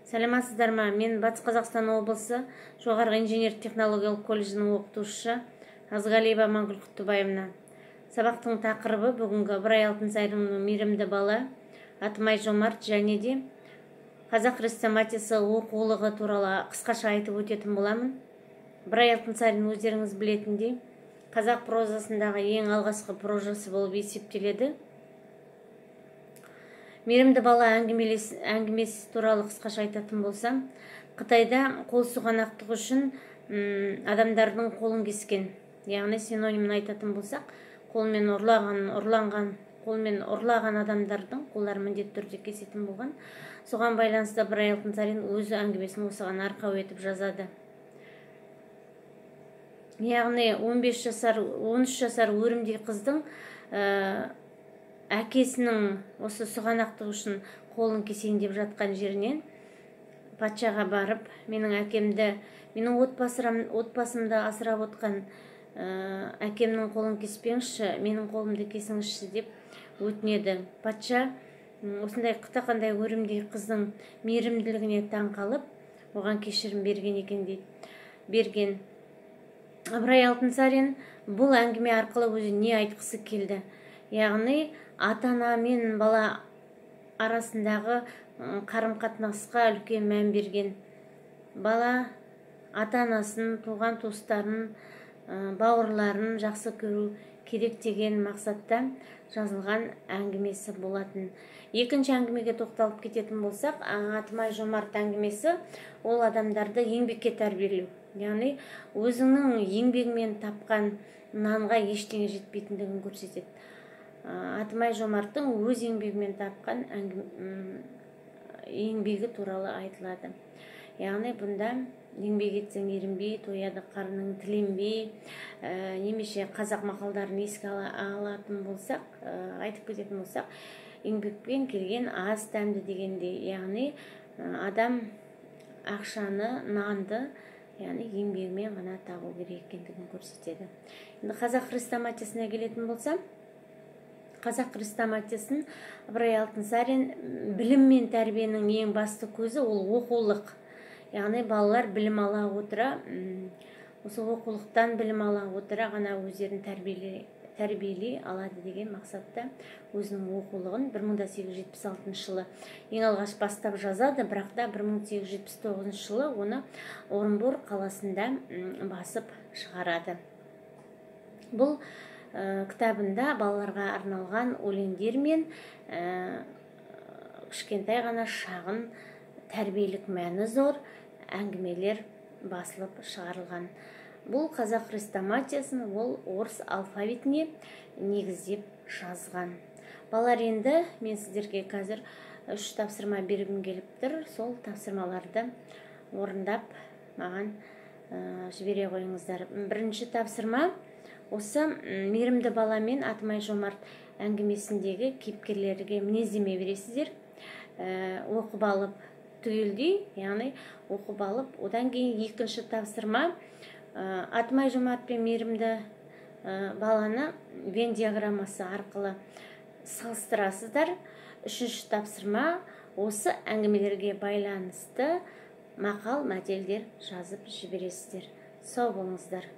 Сәлематсыздар ма? Мен Батыс Қазақстан облысы жоғарғы инженер технологиялық колледжінің оқытушысы Азғалиева Мангүл Құттыбаевна. Сабақтың тақырыбы бүгінгі Ыбырай Алтынсариннің мейірімді бала, Атымай жомарт және де қазақ хрестоматиясы оқулығы туралы қысқаша айтып өтетін боламын. Ыбырай Алтынсарин өздеріңіз білетіндей қазақ прозасындағы ең алғашқы прозасы болып есептеледі. Мейірімді бала әңгімесі туралы қысқаша айтатын болсам, Қытайда қол сұғанақтық үшін адамдардың қолын кескен, яғни синонимін айтатын болсақ, қолмен ұрлаған адамдардың қолдары міндетті түрде кесетін болған. Соған байланысты Ыбырай Алтынсарин өзі әңгімесін осыған арқау етіп жазады. Яғни 13 жасар өрімдей қыздың әкесінің осы сұғанақтық үшін қолын кесейін деп жатқан жерінен патшаға барып, менің әкемді, менің отбасымды асырап отқан әкемнің қолын кеспеңізші, менің қолымды кесіңізші деп өтінеді. Патша осындай қытақандай өрімдей қыздың мейірімділігіне таң қалып, оған кешірім берген екен дейді. Берген. Ыбырай Алтынсарин бұл әңгіме арқылы өзі не айтқысы келді? Яғни ата-ана мен бала арасындағы қарым-қатынасқа үлкен мән берген. Бала ата-анасын, туған туыстарын, бауырларын жақсы көру керек деген мақсатта жазылған әңгімесі болатын. Екінші әңгімеге тоқталып кететін болсақ, Атымай жомарт әңгімесі ол адамдарды еңбекке тәрбиелеу. Яғни өзіңнің еңбегімен тапқан нанға ештеңе жетпейтіндігін көрсетеді. Атымай жомарттың өз еңбегімен тапқан еңбегі туралы айтылады. Яғни бұнда еңбек етсең ерінбей, тояды қарның тіленбей, немесе қазақ мақалдарын еске алатын болсақ, айтып кететін болсақ, еңбекпен келген аз тәмді дегендей. Яғни адам ақшаны, нанды, яғни еңбегімен ғана табу керек екендігін көрсетеді. Енді қазақ хрестоматиясына келетін болсам, қазақ хрестоматиясын Ыбырай Алтынсарин білім мен тәрбиенің ең басты көзі ол оқулық. Яғни балалар білім ала отыра, осы оқулықтан білім ала отыра ғана өздерін тәрбиелей алады деген мақсатта өзінің оқулығын 1876 жылы ең алғаш бастап жазады, бірақ та 1879 жылы оны Орынбор қаласында басып шығарады. Бұл кітабында балаларға арналған өлеңдер мен кішкентай ғана шағын тәрбиелік мәні зор әңгімелер басылып шығарылған. Бұл қазақ хрестоматиясын ол орыс алфавитіне негіздеп жазған. Балалар, енді мен сіздерге қазір 3 тапсырма бергім келіп тұр. Сол тапсырмаларды орындап маған жібере қойыңыздар. Бірінші тапсырма осы мейірімді бала мен Атымай жомарт әңгімесіндегі кейіпкерлерге мінездеме бересіздер. Оқып алып түгелдей, яғни оқып алып, одан кейін екінші тапсырма Атымай жомарт пен мейірімді баланы Вен диаграммасы арқылы салыстырасыздар. Үшінші тапсырма осы әңгімелерге байланысты мақал мәтелдер жазып жібересіздер. Сау болыңыздар.